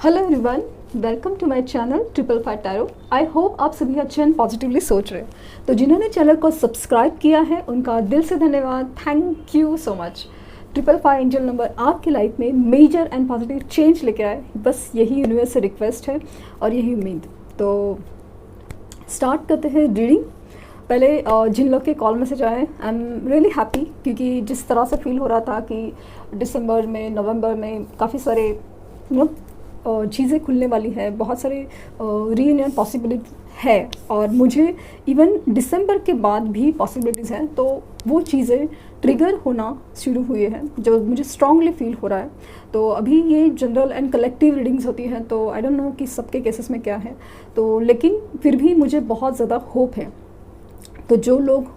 Hello everyone, welcome to my channel 555 tarot. I hope आप सभी अच्छे एंड पॉजिटिवली सोच रहे हैं। तो जिन्होंने चैनल को सब्सक्राइब किया है उनका दिल से धन्यवाद, thank you so much. 555 angel number आपकी लाइफ में मेजर एंड पॉजिटिव चेंज लेके आए, बस यही यूनिवर्स से रिक्वेस्ट है और यही उम्मीद। तो स्टार्ट करते हैं रीडिंग। पहले जिन लोग के कॉल मैसेज आए, आई एम रियली हैप्पी, क्योंकि जिस तरह से फील हो रहा था कि दिसंबर में, नवंबर में काफ़ी सारे चीज़ें खुलने वाली है, बहुत सारे रीयूनियन पॉसिबिलिटी है और मुझे इवन दिसंबर के बाद भी पॉसिबिलिटीज़ हैं। तो वो चीज़ें ट्रिगर होना शुरू हुई है जो मुझे स्ट्रांगली फील हो रहा है। तो अभी ये जनरल एंड कलेक्टिव रीडिंग्स होती हैं, तो आई डोंट नो कि सबके केसेस में क्या है, तो लेकिन फिर भी मुझे बहुत ज़्यादा होप है। तो जो लोग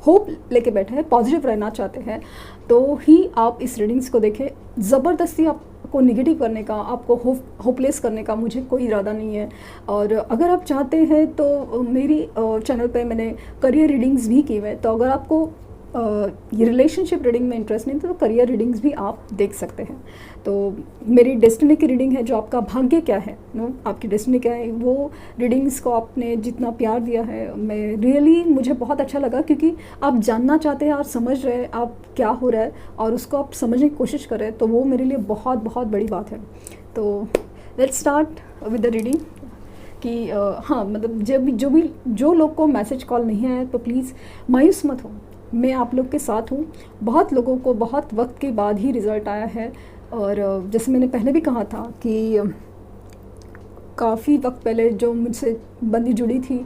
होप लेके बैठे हैं, पॉजिटिव रहना चाहते हैं, तो ही आप इस रीडिंग्स को देखें। ज़बरदस्ती आपको निगेटिव करने का, आपको होपलेस करने का मुझे कोई इरादा नहीं है। और अगर आप चाहते हैं तो मेरी चैनल पे मैंने करियर रीडिंग्स भी की हुए हैं, तो अगर आपको ये रिलेशनशिप रीडिंग में इंटरेस्ट नहीं तो करियर रीडिंग्स भी आप देख सकते हैं। तो मेरी डेस्टिनी की रीडिंग है, जो आपका भाग्य क्या है, आपकी डेस्टिनी क्या है, वो रीडिंग्स को आपने जितना प्यार दिया है, मैं रियली मुझे बहुत अच्छा लगा, क्योंकि आप जानना चाहते हैं और समझ रहे हैं आप क्या हो रहा है और उसको आप समझने की कोशिश कर रहे हैं, तो वो मेरे लिए बहुत बहुत बड़ी बात है। तो let's start with the reading. कि हाँ, मतलब जो लोग को मैसेज कॉल नहीं आया तो प्लीज़ मायूस मत हो, मैं आप लोग के साथ हूँ। बहुत लोगों को बहुत वक्त के बाद ही रिज़ल्ट आया है, और जैसे मैंने पहले भी कहा था कि काफ़ी वक्त पहले जो मुझसे बंदी जुड़ी थी,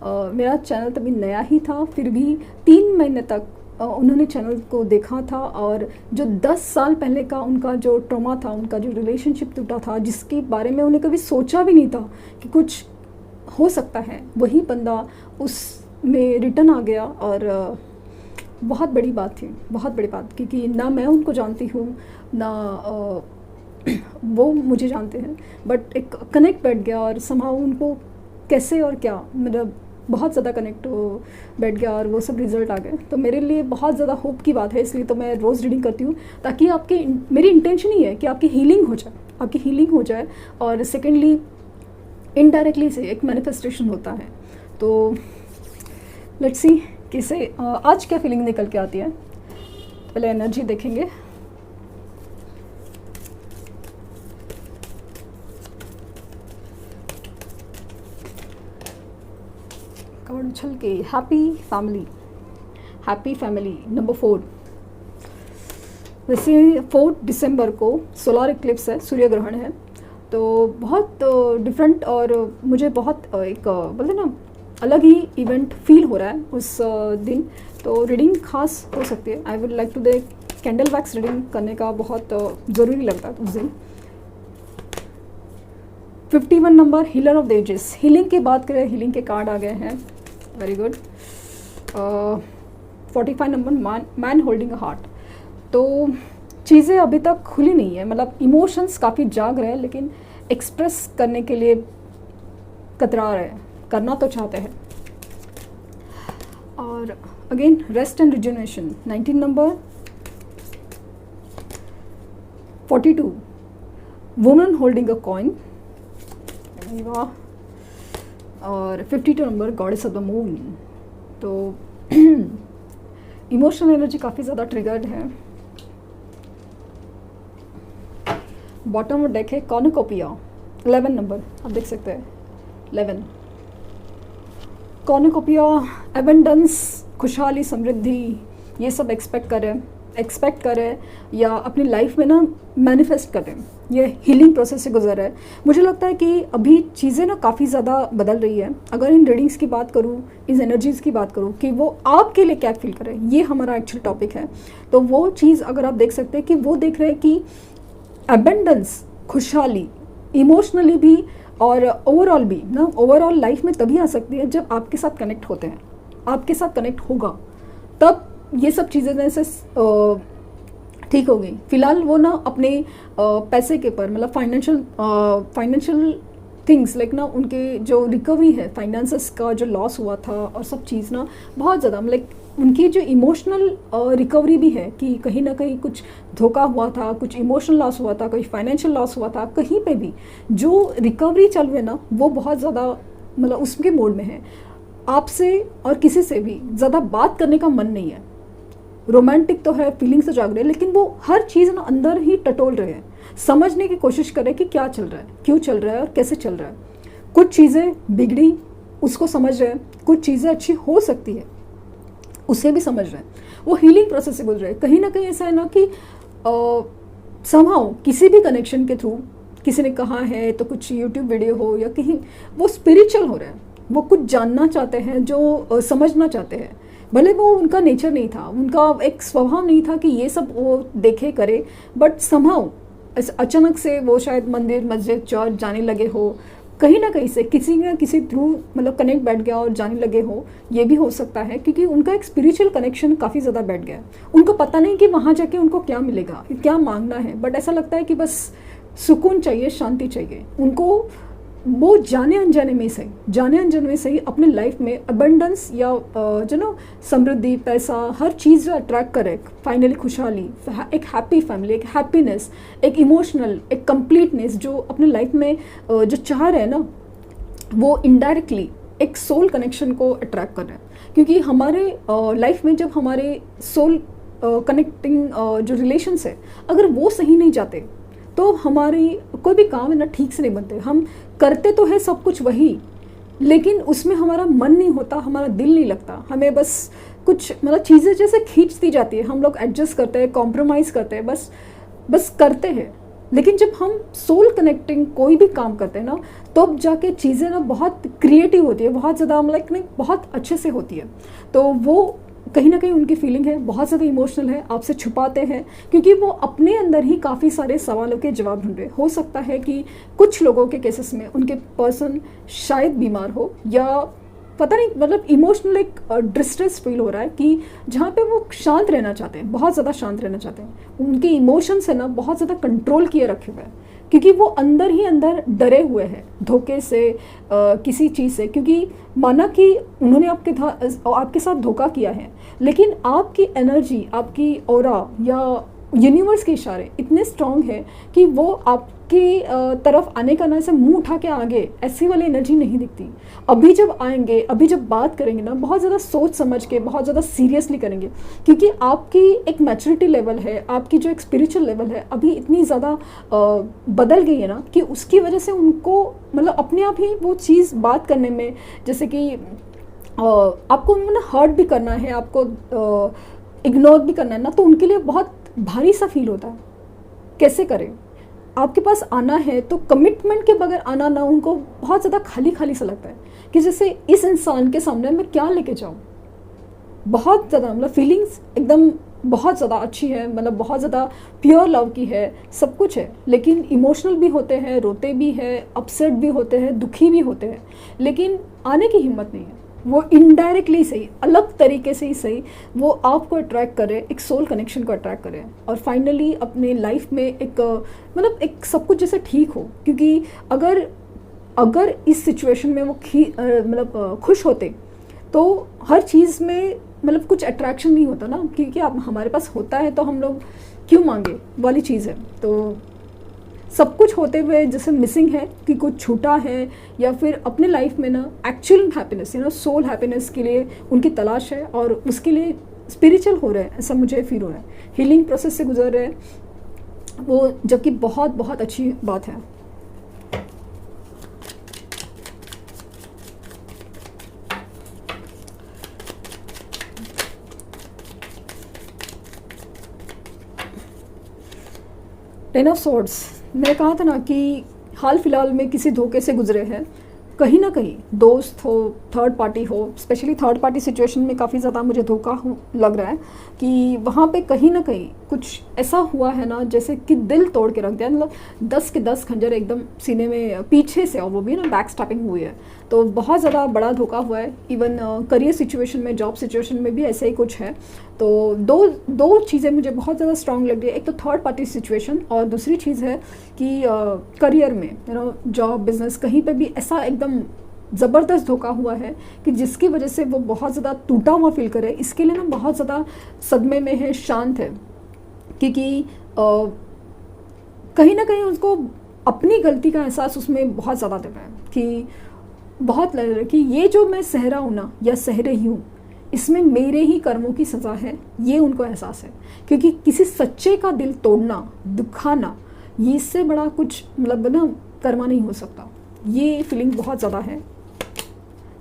मेरा चैनल तभी नया ही था, फिर भी 3 महीने तक उन्होंने चैनल को देखा था, और जो 10 साल पहले का उनका जो ट्रॉमा था, उनका जो रिलेशनशिप टूटा था, जिसके बारे में उन्हें कभी सोचा भी नहीं था कि कुछ हो सकता है, वही बंदा उसमें रिटर्न आ गया। और बहुत बड़ी बात थी, बहुत बड़ी बात, क्योंकि ना मैं उनको जानती हूँ ना वो मुझे जानते हैं, बट एक कनेक्ट बैठ गया और समहाउ उनको कैसे और क्या, मतलब बहुत ज़्यादा कनेक्ट बैठ गया और वो सब रिज़ल्ट आ गए। तो मेरे लिए बहुत ज़्यादा होप की बात है, इसलिए तो मैं रोज़ रीडिंग करती हूँ, ताकि मेरी इंटेंशन ही है कि आपकी हीलिंग हो जाए, और सेकेंडली इनडायरेक्टली से एक मैनिफेस्टेशन होता है। तो लेट्स सी किसे आज क्या फीलिंग निकल के आती है। पहले एनर्जी देखेंगे। कार्ड उछल के हैप्पी फैमिली नंबर 4। वैसे 4 दिसंबर को सोलर इक्लिप्स है, सूर्य ग्रहण है, तो बहुत डिफरेंट और मुझे बहुत एक बोलते ना अलग ही इवेंट फील हो रहा है उस दिन। तो रीडिंग खास हो सकती है। I would like to they candle wax reading करने का बहुत ज़रूरी लगता है उस दिन। 51 number, healer of the ages. Healing की बात करें, हीलिंग के कार्ड आ गए हैं, very good. 45 number, man holding a heart. तो चीज़ें अभी तक खुली नहीं है, मतलब इमोशंस काफ़ी जाग रहे हैं, लेकिन एक्सप्रेस करने के लिए कतरा रहे हैं, करना तो चाहते हैं। और again rest and rejuvenation, 19 number, 42 woman holding a coin, और 52 number, goddess of the moon. तो इमोशनल एनर्जी काफ़ी ज़्यादा ट्रिगर्ड है। बॉटम ऑफ डेक है कॉर्नुकोपिया, 11 नंबर, आप देख सकते हैं 11। कॉर्नुकोपिया एबंडेंस, खुशहाली, समृद्धि, ये सब एक्सपेक्ट करें या अपनी लाइफ में ना मैनिफेस्ट करें। ये हीलिंग प्रोसेस से गुजर है। मुझे लगता है कि अभी चीज़ें ना काफ़ी ज़्यादा बदल रही है। अगर इन रीडिंग्स की बात करूँ, इस एनर्जीज़ की बात करूँ कि वो आपके लिए क्या फील करें, ये हमारा एक्चुअल टॉपिक है। तो वो चीज़ अगर आप देख सकते हैं कि वो देख रहे हैं कि एबंडेंस, खुशहाली, इमोशनली भी और ओवरऑल भी ना, ओवरऑल लाइफ में तभी आ सकती है जब आपके साथ कनेक्ट होते हैं, आपके साथ कनेक्ट होगा तब ये सब चीज़ें जैसे ठीक हो गई। फिलहाल वो ना अपने पैसे के पर, मतलब फाइनेंशियल थिंग्स लाइक ना, उनके जो रिकवरी है, फाइनेंसेस का जो लॉस हुआ था और सब चीज़ ना बहुत ज़्यादा, मतलब उनकी जो इमोशनल रिकवरी भी है कि कहीं ना कहीं कुछ धोखा हुआ था, कुछ इमोशनल लॉस हुआ था, कोई फाइनेंशियल लॉस हुआ था, कहीं पे भी जो रिकवरी चल रही है ना वो बहुत ज़्यादा मतलब उसके मोड में है। आपसे और किसी से भी ज़्यादा बात करने का मन नहीं है। रोमांटिक तो है, फीलिंग्स तो जाग रहे हैं, लेकिन वो हर चीज़ ना अंदर ही टटोल रहे हैं, समझने की कोशिश कर रहे हैं कि क्या चल रहा है, क्यों चल रहा है और कैसे चल रहा है। कुछ चीज़ें बिगड़ी उसको समझ रहे हैं, कुछ चीज़ें अच्छी हो सकती है उसे भी समझ रहे हैं। वो हीलिंग प्रोसेस से गुजर रहे हैं। कहीं ना कहीं ऐसा है ना कि समहाउ किसी भी कनेक्शन के थ्रू किसी ने कहा है तो कुछ यूट्यूब वीडियो हो या कहीं वो स्पिरिचुअल हो रहा है, वो कुछ जानना चाहते हैं, जो समझना चाहते हैं। भले वो उनका नेचर नहीं था, उनका एक स्वभाव नहीं था कि ये सब वो देखे करे, बट समहाउ अचानक से वो शायद मंदिर मस्जिद चर्च जाने लगे हो, कहीं ना कहीं से किसी ना किसी थ्रू मतलब कनेक्ट बैठ गया और जाने लगे हो। ये भी हो सकता है क्योंकि उनका एक स्पिरिचुअल कनेक्शन काफ़ी ज़्यादा बैठ गया है। उनको पता नहीं कि वहाँ जाके उनको क्या मिलेगा, क्या मांगना है, बट ऐसा लगता है कि बस सुकून चाहिए, शांति चाहिए उनको। वो जाने अनजाने में सही, जाने अनजाने में सही अपने लाइफ में अबंडेंस या जो ना समृद्धि, पैसा, हर चीज़ जो अट्रैक्ट करे, फाइनली खुशहाली, एक हैप्पी फैमिली, एक हैप्पीनेस, एक इमोशनल, एक कंप्लीटनेस जो अपने लाइफ में जो चाह रहे हैं ना, वो इनडायरेक्टली एक सोल कनेक्शन को अट्रैक्ट कर रहे हैं। क्योंकि हमारे लाइफ में जब हमारे सोल कनेक्टिंग जो रिलेशंस है अगर वो सही नहीं जाते तो हमारी कोई भी काम है ना ठीक से नहीं बनते। हम करते तो है सब कुछ वही, लेकिन उसमें हमारा मन नहीं होता, हमारा दिल नहीं लगता, हमें बस कुछ मतलब चीज़ें जैसे खींचती जाती है, हम लोग एडजस्ट करते हैं, कॉम्प्रोमाइज़ करते हैं, बस करते हैं। लेकिन जब हम सोल कनेक्टिंग कोई भी काम करते हैं ना तब जाके चीज़ें ना बहुत क्रिएटिव होती है, बहुत ज़्यादा मतलब बहुत अच्छे से होती है। तो वो कहीं ना कहीं उनकी फीलिंग है, बहुत ज़्यादा इमोशनल है, आपसे छुपाते हैं क्योंकि वो अपने अंदर ही काफ़ी सारे सवालों के जवाब ढूंढ रहे। हो सकता है कि कुछ लोगों के केसेस में उनके पर्सन शायद बीमार हो या पता नहीं, मतलब इमोशनल एक डिस्ट्रेस फील हो रहा है कि जहाँ पे वो शांत रहना चाहते हैं, बहुत ज़्यादा शांत रहना चाहते हैं। उनके इमोशंस है ना बहुत ज़्यादा कंट्रोल किए रखे हुए हैं क्योंकि वो अंदर ही अंदर डरे हुए हैं धोखे से, किसी चीज़ से। क्योंकि माना कि उन्होंने आपके साथ धोखा किया है, लेकिन आपकी एनर्जी, आपकी ऑरा या यूनिवर्स के इशारे इतने स्ट्रांग है कि वो आपकी तरफ आने का ना ऐसे मुंह उठा के आगे ऐसी वाली एनर्जी नहीं दिखती। अभी जब आएंगे, अभी जब बात करेंगे ना बहुत ज़्यादा सोच समझ के, बहुत ज़्यादा सीरियसली करेंगे क्योंकि आपकी एक मैच्योरिटी लेवल है, आपकी जो एक स्पिरिचुअल लेवल है अभी इतनी ज़्यादा बदल गई है ना कि उसकी वजह से उनको मतलब अपने आप ही वो चीज़ बात करने में, जैसे कि आपको मतलब हर्ट भी करना है, आपको इग्नोर भी करना है ना, तो उनके लिए बहुत भारी सा फील होता है। कैसे करें? आपके पास आना है तो कमिटमेंट के बगैर आना ना, उनको बहुत ज़्यादा खाली खाली सा लगता है कि जैसे इस इंसान के सामने मैं क्या लेके जाऊँ। बहुत ज़्यादा मतलब फीलिंग्स एकदम बहुत ज़्यादा अच्छी है, मतलब बहुत ज़्यादा प्योर लव की है, सब कुछ है, लेकिन इमोशनल भी होते हैं, रोते भी हैं, अपसेट भी होते हैं, दुखी भी होते हैं, लेकिन आने की हिम्मत नहीं है। वो इनडायरेक्टली सही, अलग तरीके से ही सही, वो आपको अट्रैक्ट करे, एक सोल कनेक्शन को अट्रैक्ट करे और फाइनली अपने लाइफ में एक मतलब एक सब कुछ जैसे ठीक हो। क्योंकि अगर इस सिचुएशन में वो मतलब खुश होते तो हर चीज़ में मतलब कुछ अट्रैक्शन नहीं होता ना, क्योंकि आप हमारे पास होता है तो हम लोग क्यों मांगे वाली चीज़ है। तो सब कुछ होते हुए जैसे मिसिंग है कि कुछ छूटा है या फिर अपने लाइफ में ना एक्चुअल हैप्पीनेस सोल हैप्पीनेस के लिए उनकी तलाश है और उसके लिए स्पिरिचुअल हो रहा है, ऐसा मुझे फील हो रहा है। हीलिंग प्रोसेस से गुजर रहे हैं वो, जबकि बहुत बहुत अच्छी बात है। टेन ऑफ स्वॉर्ड्स, मैंने कहा था ना कि हाल फिलहाल में किसी धोखे से गुजरे हैं, कहीं ना कहीं दोस्त हो, थर्ड पार्टी हो, स्पेशली थर्ड पार्टी सिचुएशन में काफ़ी ज़्यादा मुझे धोखा लग रहा है कि वहाँ पे कहीं ना कहीं कुछ ऐसा हुआ है ना जैसे कि दिल तोड़ के रख दिया, मतलब 10 के 10 खंजर एकदम सीने में पीछे से, और वो भी ना बैक स्टैपिंग हुई है। तो बहुत ज़्यादा बड़ा धोखा हुआ है। इवन करियर सिचुएशन में, जॉब सिचुएशन में भी ऐसा ही कुछ है। तो दो चीज़ें मुझे बहुत ज़्यादा स्ट्रांग लग रही है। एक तो थर्ड पार्टी सिचुएशन और दूसरी चीज़ है कि करियर में जॉब बिजनेस कहीं पे भी ऐसा एकदम ज़बरदस्त धोखा हुआ है कि जिसकी वजह से वो बहुत ज़्यादा टूटा हुआ फील करे, इसके लिए ना बहुत ज़्यादा सदमे में है, शांत है, क्योंकि कहीं ना कहीं उसको अपनी गलती का एहसास उसमें बहुत ज़्यादा दे रहा है कि बहुत लग रहा है कि ये जो मैं सह रहा हूँ ना या सह रही हूँ, इसमें मेरे ही कर्मों की सज़ा है, ये उनको एहसास है। क्योंकि किसी सच्चे का दिल तोड़ना, दुखाना, ये इससे बड़ा कुछ मतलब ना कर्मा नहीं हो सकता। ये फीलिंग बहुत ज़्यादा है।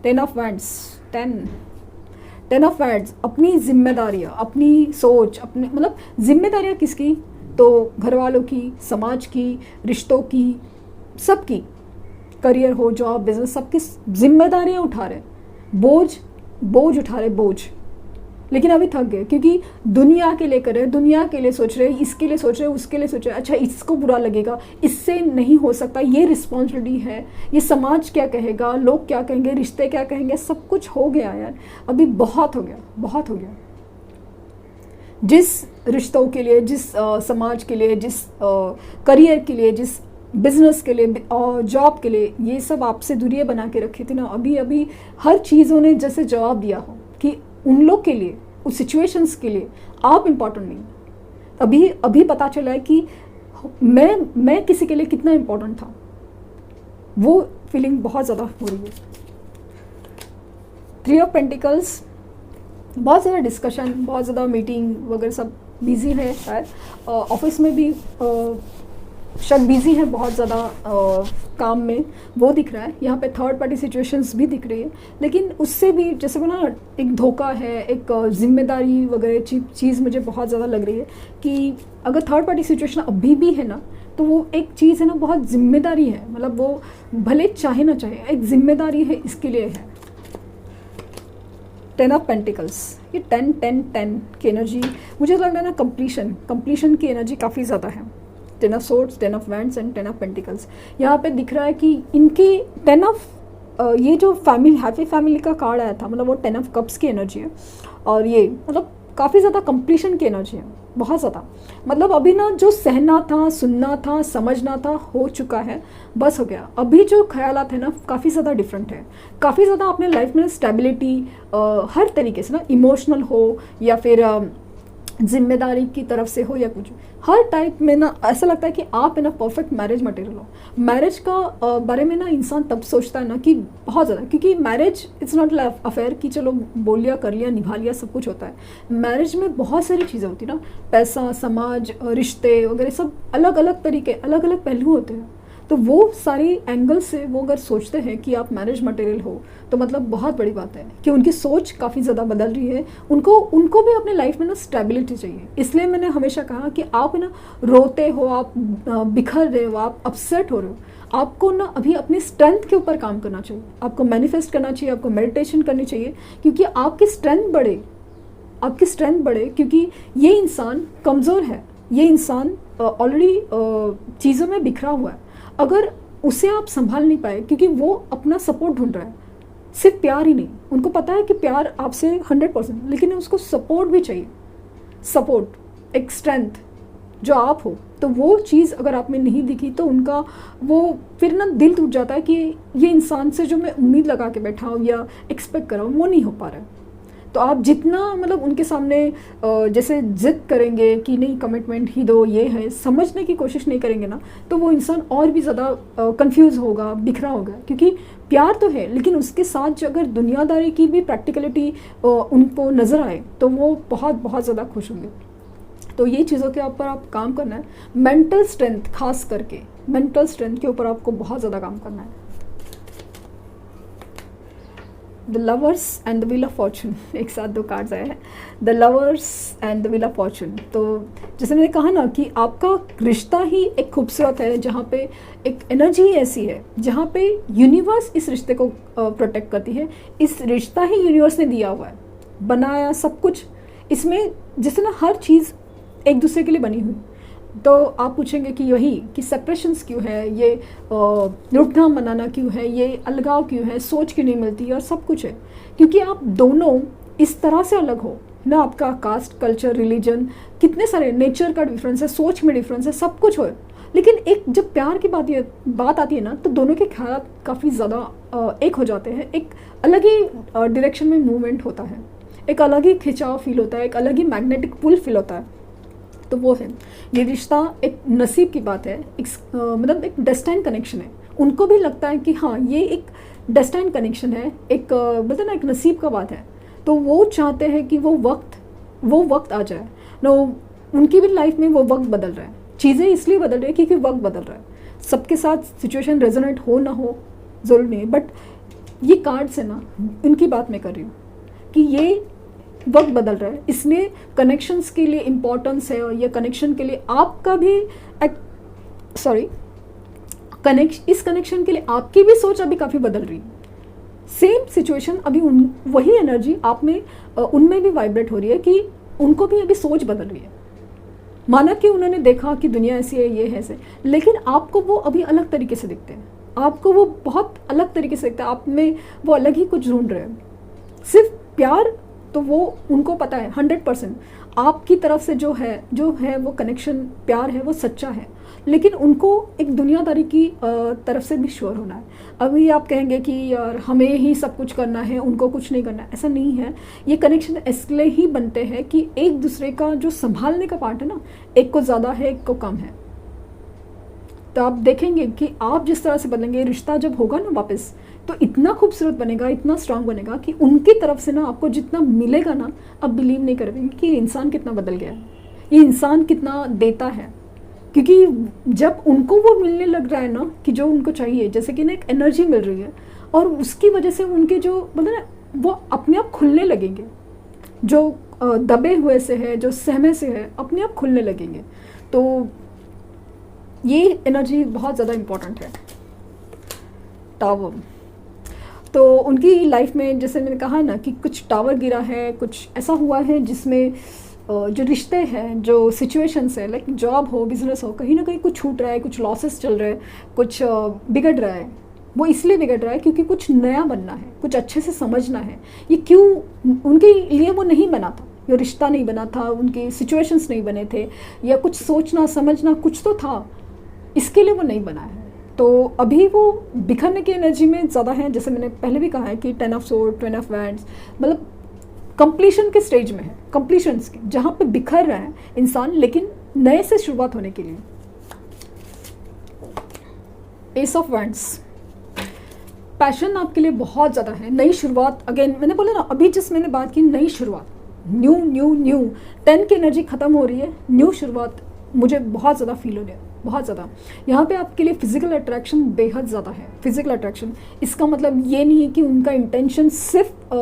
10 ऑफ वैंड्स, 10 ऑफ वैंड्स, अपनी जिम्मेदारियाँ, अपनी सोच, अपने मतलब जिम्मेदारियाँ किसकी, तो घर वालों की, समाज की, रिश्तों की, सबकी, करियर हो, जॉब, बिजनेस, सबकी जिम्मेदारियाँ उठा रहे, बोझ उठा रहे, बोझ। लेकिन अभी थक गए क्योंकि दुनिया के लिए कर रहे, दुनिया के लिए सोच रहे, इसके लिए सोच रहे, उसके लिए सोच रहे, अच्छा इसको बुरा लगेगा, इससे नहीं हो सकता, ये रिस्पॉन्सिबिलिटी है, ये समाज क्या कहेगा, लोग क्या कहेंगे, रिश्ते क्या कहेंगे, सब कुछ हो गया यार, अभी बहुत हो गया, बहुत हो गया। जिस रिश्तों के लिए, जिस समाज के लिए, जिस करियर के लिए, जिस बिजनेस के लिए और जॉब के लिए ये सब आपसे दूरियां बना के रखी थी ना, अभी हर चीज़ों ने जैसे जवाब दिया हो कि उन लोग के लिए, उस सिचुएशंस के लिए आप इम्पोर्टेंट नहीं। अभी पता चला है कि मैं किसी के लिए कितना इम्पोर्टेंट था। वो फीलिंग बहुत ज़्यादा हो रही है। 3 ऑफ पेंटिकल्स, बहुत ज़्यादा डिस्कशन, बहुत ज़्यादा मीटिंग वगैरह, सब बिज़ी है शायद, ऑफिस में भी शायद बिज़ी है बहुत ज़्यादा काम में, वो दिख रहा है। यहाँ पे थर्ड पार्टी सिचुएशंस भी दिख रही है, लेकिन उससे भी जैसे वो ना एक धोखा है, एक जिम्मेदारी वगैरह चीज़ मुझे बहुत ज़्यादा लग रही है कि अगर थर्ड पार्टी सिचुएशन अभी भी है ना, तो वो एक चीज़ है ना, बहुत जिम्मेदारी है, मतलब वो भले चाहे ना चाहे, एक जिम्मेदारी है, इसके लिए है। 10 ऑफ पेंटिकल्स, ये 10 की एनर्जी मुझे लग रहा है ना, कंप्लीशन की एनर्जी काफ़ी ज़्यादा है। 10 of swords, 10 of wands and 10 of pentacles. यहाँ पे दिख रहा है कि इनकी 10 ऑफ ये जो फैमिली, हैप्पी फैमिली का कार्ड आया था, मतलब वो 10 ऑफ कप्स की एनर्जी है, और ये मतलब काफ़ी ज़्यादा कंप्लीशन की एनर्जी है, बहुत ज़्यादा। मतलब अभी ना जो सहना था, सुनना था, समझना था, हो चुका है, बस हो गया। अभी जो ख्यालात है ना, काफ़ी ज़्यादा डिफरेंट है, काफ़ी ज़्यादा अपने लाइफ में स्टेबिलिटी हर तरीके से ना, इमोशनल हो या फिर जिम्मेदारी की तरफ से हो या कुछ, हर टाइप में ना ऐसा लगता है कि आप है ना परफेक्ट मैरिज मटेरियल हो। मैरिज का बारे में ना इंसान तब सोचता है ना कि बहुत ज़्यादा, क्योंकि मैरिज इट्स नॉट अफेयर कि चलो बोल लिया, कर लिया, निभा लिया, सब कुछ होता है। मैरिज में बहुत सारी चीज़ें होती है ना, पैसा, समाज, रिश्ते वगैरह, सब अलग अलग तरीके, अलग अलग पहलू होते हैं। तो वो सारी एंगल से वो अगर सोचते हैं कि आप मैरिज मटेरियल हो, तो मतलब बहुत बड़ी बात है कि उनकी सोच काफ़ी ज़्यादा बदल रही है। उनको भी अपने लाइफ में ना स्टेबिलिटी चाहिए। इसलिए मैंने हमेशा कहा कि आप ना रोते हो, आप बिखर रहे हो, आप अपसेट हो रहे हो, आपको ना अभी अपनी स्ट्रेंथ के ऊपर काम करना चाहिए, आपको मैनिफेस्ट करना चाहिए, आपको मेडिटेशन करनी चाहिए, क्योंकि आपकी स्ट्रेंथ बढ़े, क्योंकि ये इंसान कमज़ोर है, ये इंसान ऑलरेडी चीज़ों में बिखरा हुआ है। अगर उसे आप संभाल नहीं पाए, क्योंकि वो अपना सपोर्ट ढूंढ रहा है, सिर्फ प्यार ही नहीं, उनको पता है कि प्यार आपसे 100%, लेकिन उसको सपोर्ट भी चाहिए, सपोर्ट, एक स्ट्रेंथ जो आप हो। तो वो चीज़ अगर आप में नहीं दिखी, तो उनका वो फिर ना दिल टूट जाता है कि ये इंसान से जो मैं उम्मीद लगा के बैठा हूँ या एक्सपेक्ट कर रहा हूँ, वो नहीं हो पा रहा है। तो आप जितना मतलब उनके सामने जैसे जिद करेंगे कि नहीं कमिटमेंट ही दो, ये है, समझने की कोशिश नहीं करेंगे ना, तो वो इंसान और भी ज़्यादा कंफ्यूज होगा, बिखरा होगा। क्योंकि प्यार तो है, लेकिन उसके साथ जो अगर दुनियादारी की भी प्रैक्टिकलिटी उनको नज़र आए, तो वो बहुत ज़्यादा खुश होंगे। तो ये चीज़ों के ऊपर आप काम करना है। मेंटल स्ट्रेंथ, खास करके मेंटल स्ट्रेंथ के ऊपर आपको बहुत ज़्यादा काम करना है। The lovers and the wheel of Fortune, एक साथ 2 कार्ड्स आए हैं, the lovers and the wheel of Fortune. तो जैसे मैंने कहा ना कि आपका रिश्ता ही एक खूबसूरत है, जहाँ पे एक एनर्जी ऐसी है, जहाँ पे यूनिवर्स इस रिश्ते को प्रोटेक्ट करती है। इस रिश्ता ही यूनिवर्स ने दिया हुआ है, बनाया सब कुछ। इसमें जैसे ना हर चीज़ एक दूसरे के लिए बनी हुई। तो आप पूछेंगे कि यही कि सेपरेशंस क्यों है, ये लुटना मनाना क्यों है, ये अलगाव क्यों है, सोच क्यों नहीं मिलती, और सब कुछ है क्योंकि आप दोनों इस तरह से अलग हो ना। आपका कास्ट, कल्चर, रिलीजन, कितने सारे नेचर का डिफरेंस है, सोच में डिफरेंस है, सब कुछ हो, लेकिन एक जब प्यार की बात आती है ना, तो दोनों के ख्याल काफ़ी ज़्यादा एक हो जाते हैं। एक अलग ही डायरेक्शन में मूवमेंट होता है, एक अलग ही खिंचाव फील होता है, एक अलग ही मैग्नेटिक पुल फील होता है। तो वो है, ये रिश्ता एक नसीब की बात है, एक मतलब एक डेस्टाइन कनेक्शन है। उनको भी लगता है कि हाँ ये एक डेस्टाइन कनेक्शन है, एक मतलब ना एक नसीब का बात है। तो वो चाहते हैं कि वो वक्त आ जाए ना। उनकी भी लाइफ में वो वक्त बदल रहा है, चीज़ें इसलिए बदल रही है क्योंकि वक्त बदल रहा है। सबके साथ सिचुएशन रेजोनेट हो ना हो ज़रूर नहीं, बट ये कार्ड से ना उनकी बात मैं कर रही हूँ कि ये वक्त बदल रहा है, इसलिए कनेक्शंस के लिए इम्पोर्टेंस है। और ये कनेक्शन के लिए आपका भी इस कनेक्शन के लिए आपकी भी सोच अभी काफ़ी बदल रही है। सेम सिचुएशन अभी वही एनर्जी आप में उनमें भी वाइब्रेट हो रही है कि उनको भी अभी सोच बदल रही है। माना कि उन्होंने देखा कि दुनिया ऐसी है, ये है ऐसे, लेकिन आपको वो अभी अलग तरीके से दिखते हैं, आपको वो बहुत अलग तरीके से दिखता है, आप में वो अलग ही कुछ ढूंढ रहे हैं। सिर्फ प्यार तो वो उनको पता है 100% आपकी तरफ से जो है वो कनेक्शन प्यार है, वो सच्चा है। लेकिन उनको एक दुनियादारी की तरफ से भी श्योर होना है। अभी आप कहेंगे कि यार हमें ही सब कुछ करना है, उनको कुछ नहीं करना है, ऐसा नहीं है। ये कनेक्शन इसलिए ही बनते हैं कि एक दूसरे का जो संभालने का पार्ट है ना, एक को ज़्यादा है, एक को कम है। तो आप देखेंगे कि आप जिस तरह से बदलेंगे, रिश्ता जब होगा ना वापस, तो इतना खूबसूरत बनेगा, इतना स्ट्रांग बनेगा कि उनकी तरफ से ना आपको जितना मिलेगा ना, आप बिलीव नहीं करेंगे कि ये इंसान कितना बदल गया है, ये इंसान कितना देता है। क्योंकि जब उनको वो मिलने लग रहा है ना कि जो उनको चाहिए, जैसे कि ना एक एनर्जी मिल रही है, और उसकी वजह से उनके जो मतलब ना वो अपने आप खुलने लगेंगे। जो दबे हुए से है, जो सहमे से है, अपने आप खुलने लगेंगे। तो ये एनर्जी बहुत ज़्यादा इम्पोर्टेंट है। टावर, तो उनकी लाइफ में जैसे मैंने कहा ना कि कुछ टावर गिरा है, कुछ ऐसा हुआ है जिसमें जो रिश्ते हैं, जो सिचुएशंस है, लाइक जॉब हो, बिजनेस हो, कहीं ना कहीं कुछ छूट रहा है, कुछ लॉसेस चल रहे हैं, कुछ बिगड़ रहा है। वो इसलिए बिगड़ रहा है क्योंकि कुछ नया बनना है, कुछ अच्छे से समझना है। ये क्यों उनके लिए वो नहीं बना था, ये रिश्ता नहीं बना था, उनके सिचुएशंस नहीं बने थे, या कुछ सोचना समझना कुछ तो था, इसके लिए वो नहीं बना है। तो अभी वो बिखरने की एनर्जी में ज़्यादा है। जैसे मैंने पहले भी कहा है कि 10 ऑफ सोर्ड, 10 ऑफ वैंड्स, मतलब कंप्लीशन के स्टेज में है, कंप्लीशंस के, जहाँ पे बिखर रहा है इंसान, लेकिन नए से शुरुआत होने के लिए। एस ऑफ वैंड्स, पैशन आपके लिए बहुत ज़्यादा है, नई शुरुआत। अगेन मैंने बोला ना, अभी जिस मैंने बात की नई शुरुआत, न्यू न्यू न्यू, 10 की एनर्जी ख़त्म हो रही है, न्यू शुरुआत मुझे बहुत ज़्यादा फील हो रही है, बहुत ज़्यादा। यहाँ पे आपके लिए फिजिकल अट्रैक्शन बेहद ज़्यादा है। फिजिकल अट्रैक्शन, इसका मतलब ये नहीं है कि उनका इंटेंशन सिर्फ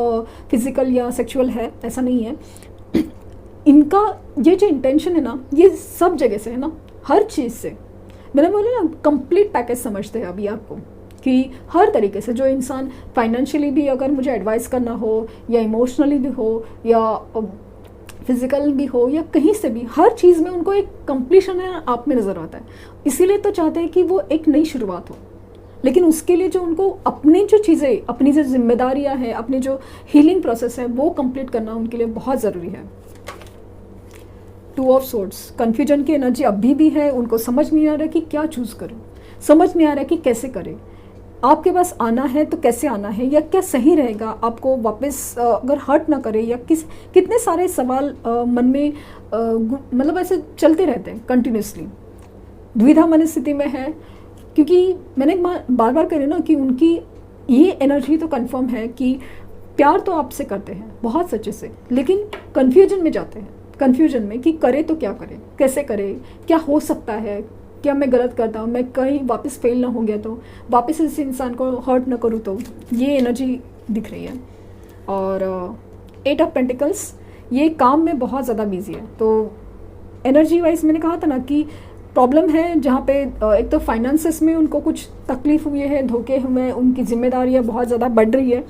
फिजिकल या सेक्सुअल है, ऐसा नहीं है। इनका ये जो इंटेंशन है ना, ये सब जगह से है ना, हर चीज़ से। मैंने बोला ना, कंप्लीट पैकेज समझते हैं अभी आपको, कि हर तरीके से जो इंसान फाइनेंशियली भी अगर मुझे एडवाइस करना हो, या इमोशनली भी हो, या फिजिकल भी हो, या कहीं से भी, हर चीज़ में उनको एक कंप्लीशन है आप में नज़र आता है। इसीलिए तो चाहते हैं कि वो एक नई शुरुआत हो। लेकिन उसके लिए जो उनको अपनी जो चीज़ें, अपनी जो जिम्मेदारियां हैं, अपनी जो हीलिंग प्रोसेस है, वो कंप्लीट करना उनके लिए बहुत ज़रूरी है। 2 ऑफ सोर्ड्स, कन्फ्यूजन की एनर्जी अभी भी है। उनको समझ नहीं आ रहा कि क्या चूज़ करें, समझ नहीं आ रहा कि कैसे करें। आपके पास आना है तो कैसे आना है, या क्या सही रहेगा, आपको वापस अगर हर्ट ना करे, या कितने सारे सवाल मन में मतलब ऐसे चलते रहते हैं कंटिन्यूसली। द्विधा मन स्थिति में है, क्योंकि मैंने बार बार कह रही ना कि उनकी ये एनर्जी तो कंफर्म है कि प्यार तो आपसे करते हैं बहुत सच्चे से, लेकिन कन्फ्यूजन में जाते हैं। कन्फ्यूजन में कि करे तो क्या करे, कैसे करे, क्या हो सकता है, क्या मैं गलत करता हूँ, मैं कहीं वापस फेल ना हो गया तो, वापस इस इंसान को हर्ट ना करूँ तो, ये एनर्जी दिख रही है। और 8 ऑफ पेंटिकल्स, ये काम में बहुत ज़्यादा बिजी है। तो एनर्जी वाइज मैंने कहा था ना कि प्रॉब्लम है जहाँ पे एक तो फाइनेंसेस में उनको कुछ तकलीफ हुई है, धोखे हुए, उनकी जिम्मेदारियाँ बहुत ज़्यादा बढ़ रही है,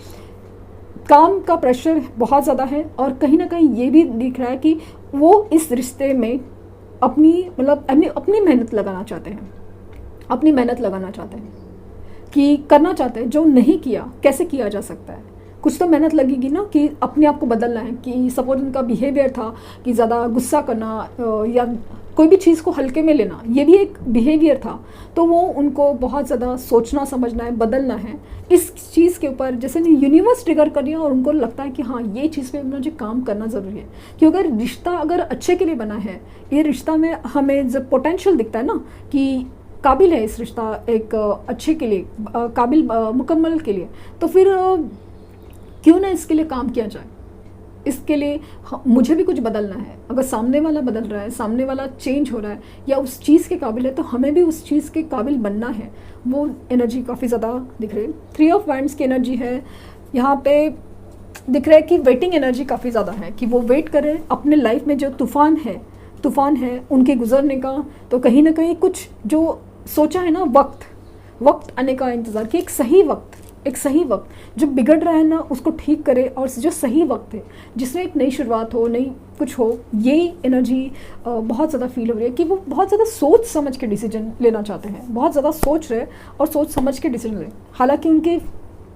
काम का प्रेशर बहुत ज़्यादा है, और कहीं ना कहीं ये भी दिख रहा है कि वो इस रिश्ते में अपनी मेहनत लगाना चाहते हैं, अपनी मेहनत लगाना चाहते हैं, कि करना चाहते हैं जो नहीं किया, कैसे किया जा सकता है। कुछ तो मेहनत लगेगी ना कि अपने आप को बदलना है। कि सपोज उनका बिहेवियर था कि ज़्यादा गुस्सा करना या कोई भी चीज़ को हल्के में लेना, ये भी एक बिहेवियर था। तो वो उनको बहुत ज़्यादा सोचना समझना है, बदलना है इस चीज़ के ऊपर। जैसे नहीं यूनिवर्स ट्रिगर कर दिया और उनको लगता है कि हाँ ये चीज़ पे मुझे काम करना ज़रूरी है। क्योंकि अगर रिश्ता अगर अच्छे के लिए बना है, ये रिश्ता में हमें जब पोटेंशियल दिखता है ना कि काबिल है इस रिश्ता एक अच्छे के लिए, काबिल मुकम्मल के लिए, तो फिर क्यों ना इसके लिए काम किया जाए। इसके लिए मुझे भी कुछ बदलना है। अगर सामने वाला बदल रहा है, सामने वाला चेंज हो रहा है या उस चीज़ के काबिल है, तो हमें भी उस चीज़ के काबिल बनना है। वो एनर्जी काफ़ी ज़्यादा दिख रही है। 3 ऑफ वांड्स की एनर्जी है यहाँ पे। दिख रहा है कि वेटिंग एनर्जी काफ़ी ज़्यादा है, कि वो वेट कर रहे हैं अपने लाइफ में जो तूफ़ान है उनके गुजरने का। तो कहीं ना कहीं कुछ जो सोचा है ना, वक्त आने का इंतज़ार, कि एक सही वक्त जो बिगड़ रहा है ना उसको ठीक करे, और जो सही वक्त है जिसमें एक नई शुरुआत हो, नई कुछ हो। ये एनर्जी बहुत ज़्यादा फील हो रही है कि वो बहुत ज़्यादा सोच समझ के डिसीजन लेना चाहते हैं, बहुत ज़्यादा सोच रहे और सोच समझ के डिसीजन लें। हालांकि उनके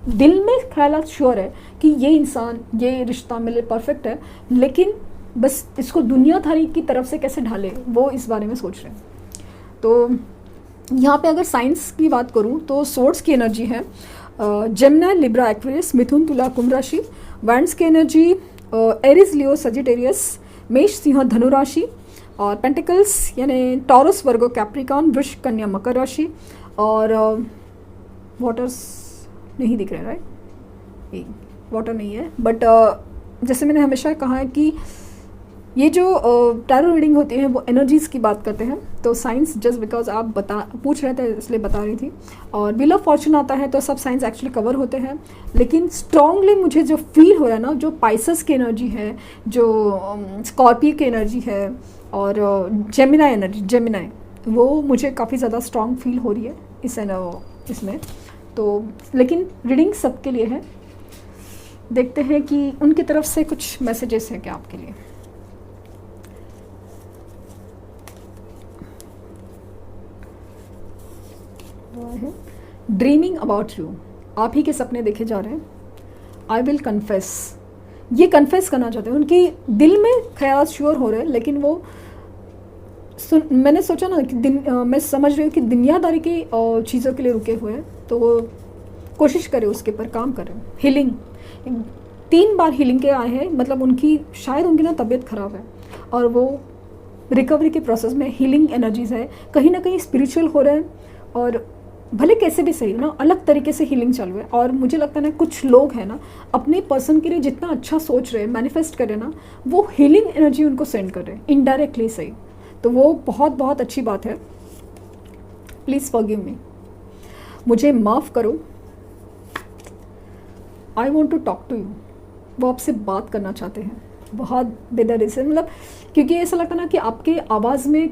दिल में ख्यालात श्योर है कि ये इंसान, ये रिश्ता मेरे लिए परफेक्ट है, लेकिन बस इसको दुनियादारी की तरफ से कैसे ढाले वो इस बारे में सोच रहे हैं। तो यहाँ पे अगर साइंस की बात करूँ तो सोर्स की एनर्जी है जेमिनी, लिब्रा, एक्वेरियस, मिथुन, तुला, कुंभ राशि। वैंड्स की एनर्जी एरिस, लियो, सजिटेरियस, मेष, सिंह, धनु राशि। और पेंटिकल्स यानी टॉरस, वर्गो, कैप्रिकॉन, वृष, कन्या, मकर राशि। और वाटर्स नहीं दिख रहे, राइट, वाटर नहीं है। बट जैसे मैंने हमेशा कहा है कि ये जो टैरो रीडिंग होती है वो एनर्जीज़ की बात करते हैं। तो साइंस जस्ट बिकॉज आप पूछ रहे थे इसलिए बता रही थी। और व्हील ऑफ फॉर्चून आता है तो सब साइंस एक्चुअली कवर होते हैं। लेकिन स्ट्रांगली मुझे जो फील हो रहा है ना, जो पाइसेस की एनर्जी है, जो स्कॉर्पियो की एनर्जी है, और जेमिनी, वो मुझे काफ़ी ज़्यादा स्ट्रांग फील हो रही है इसमें। तो लेकिन रीडिंग सबके लिए है। देखते हैं कि उनकी तरफ से कुछ मैसेजेस हैं क्या आपके लिए। ड्रीमिंग अबाउट यू, आप ही के सपने देखे जा रहे हैं। आई विल कन्फेस, ये कन्फेस करना चाहते हैं। उनकी दिल में ख्याल श्योर हो रहे हैं, लेकिन वो मैंने सोचा ना कि मैं समझ रही हूँ कि दुनियादारी की चीज़ों के लिए रुके हुए हैं, तो वो कोशिश करें, उसके ऊपर काम करें। हीलिंग 3 बार हीलिंग के आए हैं, मतलब शायद उनकी ना तबीयत ख़राब है और वो रिकवरी के प्रोसेस में। हीलिंग एनर्जीज़ है, कहीं ना कहीं स्पिरिचुअल हो रहे हैं, और भले कैसे भी सही ना, अलग तरीके से हीलिंग चालू है। और मुझे लगता है ना कुछ लोग हैं ना अपने पर्सन के लिए जितना अच्छा सोच रहे हैं, मैनिफेस्ट कर रहे हैं ना, वो हीलिंग एनर्जी उनको सेंड कर रहे हैं इनडायरेक्टली सही। तो वो बहुत अच्छी बात है। प्लीज़ फॉरगिव मी, मुझे माफ़ करो। I want to talk to you, वो आपसे बात करना चाहते हैं बहुत बेदर्दी से। मतलब क्योंकि ऐसा लगता है ना कि आपके आवाज़ में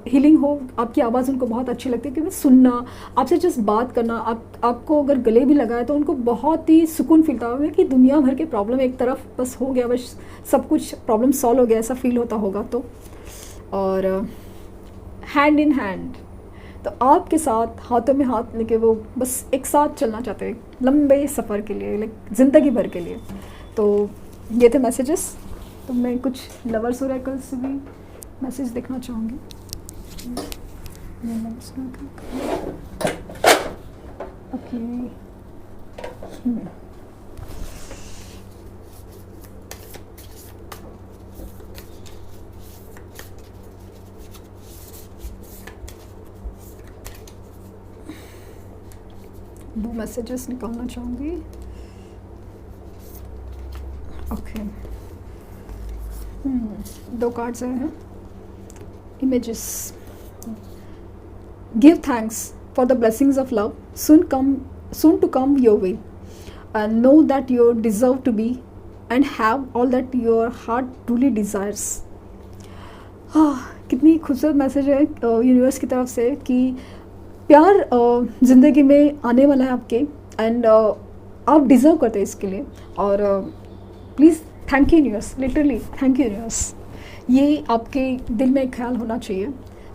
हीलिंग हो, आपकी आवाज़ उनको बहुत अच्छी लगती है। क्योंकि सुनना, आपसे जस्ट बात करना, आपको अगर गले भी लगाए तो उनको बहुत ही सुकून फील होता है कि दुनिया भर के प्रॉब्लम एक तरफ बस हो गया, बस सब कुछ प्रॉब्लम सॉल्व हो गया, ऐसा फील होता होगा। तो और हैंड इन हैंड, तो आपके साथ हाथों में हाथ लेके वो बस एक साथ चलना चाहते हैं लंबे सफ़र के लिए, लाइक ज़िंदगी भर के लिए। तो ये थे मैसेजेस। तो मैं कुछ लवर्स ओरेकल से भी मैसेज देखना चाहूँगी। ओके, दो मैसेजेस निकालना चाहूँगी। ओके, दो कार्ड्स हैं। Images, give thanks for the blessings of love soon to come your way, and know that you deserve to be and have all that your heart truly desires। कितनी खूबसूरत message है universe की तरफ से कि प्यार ज़िंदगी में आने वाला है आपके, एंड आप डिज़र्व करते हैं इसके लिए। और please thank you universe, literally thank you universe. ये आपके दिल में एक ख्याल होना चाहिए।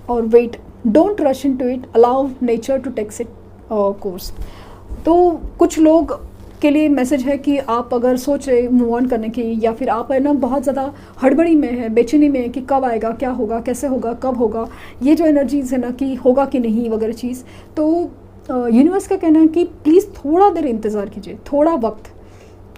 और wait, don't rush into it, allow nature to takes it course. तो कुछ लोग आपके लिए मैसेज है कि आप अगर सोच रहे मूव ऑन करने की, या फिर आप है ना बहुत ज़्यादा हड़बड़ी में है, बेचैनी में है कि कब आएगा, क्या होगा, कैसे होगा, कब होगा, ये जो एनर्जीज है ना कि होगा कि नहीं वगैरह चीज़, तो यूनिवर्स का कहना है कि प्लीज़ थोड़ा देर इंतज़ार कीजिए, थोड़ा वक्त।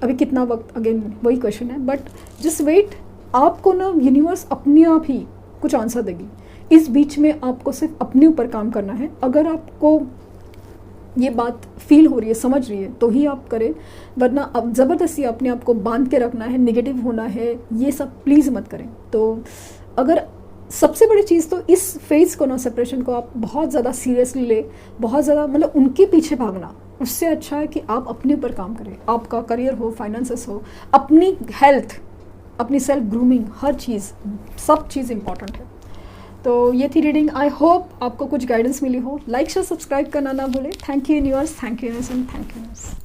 अभी कितना वक्त, अगेन वही क्वेश्चन है, बट जस्ट वेट। आपको ना यूनिवर्स अपने आप ही कुछ आंसर देगी। इस बीच में आपको सिर्फ अपने ऊपर काम करना है। अगर आपको ये बात फील हो रही है, समझ रही है, तो ही आप करें, वरना अब ज़बरदस्ती अपने आप को बांध के रखना है, नेगेटिव होना है, ये सब प्लीज़ मत करें। तो अगर सबसे बड़ी चीज़ तो इस फेज़ को ना, सेपरेशन को आप बहुत ज़्यादा सीरियसली ले, बहुत ज़्यादा मतलब उनके पीछे भागना, उससे अच्छा है कि आप अपने ऊपर काम करें। आपका करियर हो, फाइनेंसेस हो, अपनी हेल्थ, अपनी सेल्फ ग्रूमिंग, हर चीज़, सब चीज़ इंपॉर्टेंट है। तो ये थी रीडिंग। आई होप आपको कुछ गाइडेंस मिली हो। लाइक शेयर सब्सक्राइब करना ना भूलें। Thank you universe, thank you universe and thank you universe.